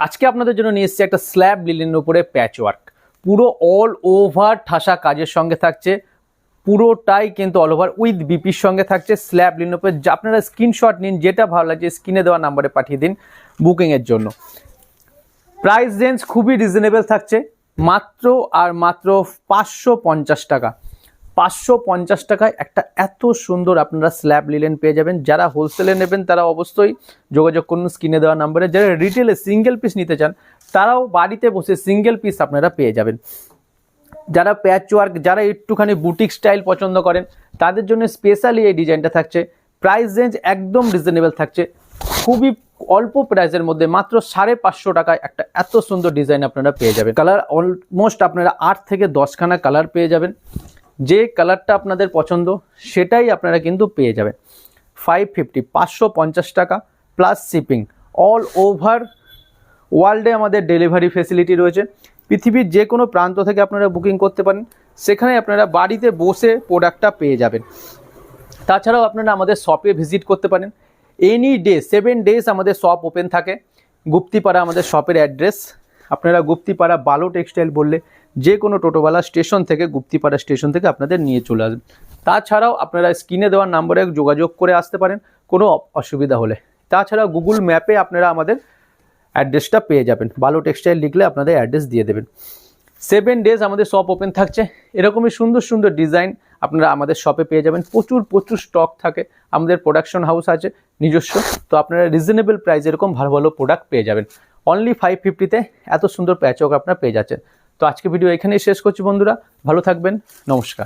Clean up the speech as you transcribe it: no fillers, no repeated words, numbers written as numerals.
আজকে আপনাদের জন্য নিয়ে এসেছি একটা স্ল্যাব লিনেনের উপরে প্যাচ ওয়ার্ক, পুরো অল ওভার ঠাসা কাজের সঙ্গে থাকছে, পুরোটাই কিন্তু অল ওভার উইথ বিপির সঙ্গে থাকছে স্ল্যাব লিনেনের উপরে। আপনারা স্ক্রিনশট নিন, যেটা ভালো লাগছে স্ক্রিনে দেওয়া নাম্বারে পাঠিয়ে দিন বুকিংয়ের জন্য। প্রাইস রেঞ্জ খুবই রিজনেবল থাকছে, মাত্র আর মাত্র 550 টাকা। 550 টাকায় একটা এত সুন্দর আপনারা স্ল্যাব লিনেন পেয়ে যাবেন। যারা হোলসেলে নেবেন তারা অবশ্যই যোগাযোগ করুন স্ক্রিনে দেওয়া নাম্বারে। যারা রিটেলে সিঙ্গেল পিস নিতে চান তারাও বাড়িতে বসে সিঙ্গেল পিস আপনারা পেয়ে যাবেন। যারা প্যাচ ওয়ার্ক, যারা একটুখানি বুটিক স্টাইল পছন্দ করেন তাদের জন্য স্পেশালি এই ডিজাইনটা থাকছে। প্রাইস রেঞ্জ একদম রিজনেবল থাকছে, খুবই অল্প প্রাইসের মধ্যে মাত্র 550 টাকায় একটা এত সুন্দর ডিজাইন আপনারা পেয়ে যাবেন। কালার অলমোস্ট আপনারা 8 থেকে 10খানা কালার পেয়ে যাবেন। যে কালারটা আপনাদের পছন্দ সেটাই আপনারা কিন্তু পেয়ে যাবেন। 550 টাকা প্লাস শিপিং। অল ওভার ওয়ার্ল্ডে আমাদের ডেলিভারি ফেসিলিটি রয়েছে। পৃথিবীর যে কোনো প্রান্ত থেকে আপনারা বুকিং করতে পারেন, সেখানে আপনারা বাড়িতে বসে প্রোডাক্টটা পেয়ে যাবেন। তাছাড়াও আপনারা আমাদের শপে ভিজিট করতে পারেন। এনি ডে 7 ডেজ আমাদের শপ ওপেন থাকে। গুপ্তিপাড়া আমাদের শপের অ্যাড্রেস। আপনারা গুপ্তিপাড়া বালো টেক্সটাইল বললে যে কোনো টোটোওয়ালা স্টেশন থেকে, গুপ্তিপাড়া স্টেশন থেকে আপনাদের নিয়ে চলে আসবেন। তাছাড়াও আপনারা স্ক্রিনে দেওয়ার নাম্বারে যোগাযোগ করে আসতে পারেন কোনো অসুবিধা হলে। তাছাড়া গুগল ম্যাপে আপনারা আমাদের অ্যাড্রেসটা পেয়ে যাবেন, বালো টেক্সটাইল লিখলে আপনাদের অ্যাড্রেস দিয়ে দেবেন। 7 ডেজ আমাদের শপ ওপেন থাকছে। এরকমই সুন্দর সুন্দর ডিজাইন আপনারা আমাদের শপে পেয়ে যাবেন। প্রচুর স্টক থাকে, আমাদের প্রোডাকশন হাউস আছে নিজস্ব, তো আপনারা রিজনেবল প্রাইস এরকম ভালো ভালো প্রোডাক্ট পেয়ে যাবেন। অনলি 550-তে এত সুন্দর প্যাচ ওয়ার্ক আপনারা পেয়ে যাচ্ছেন। তো আজকে ভিডিও এখানেই শেষ করছি বন্ধুরা, ভালো থাকবেন, নমস্কার।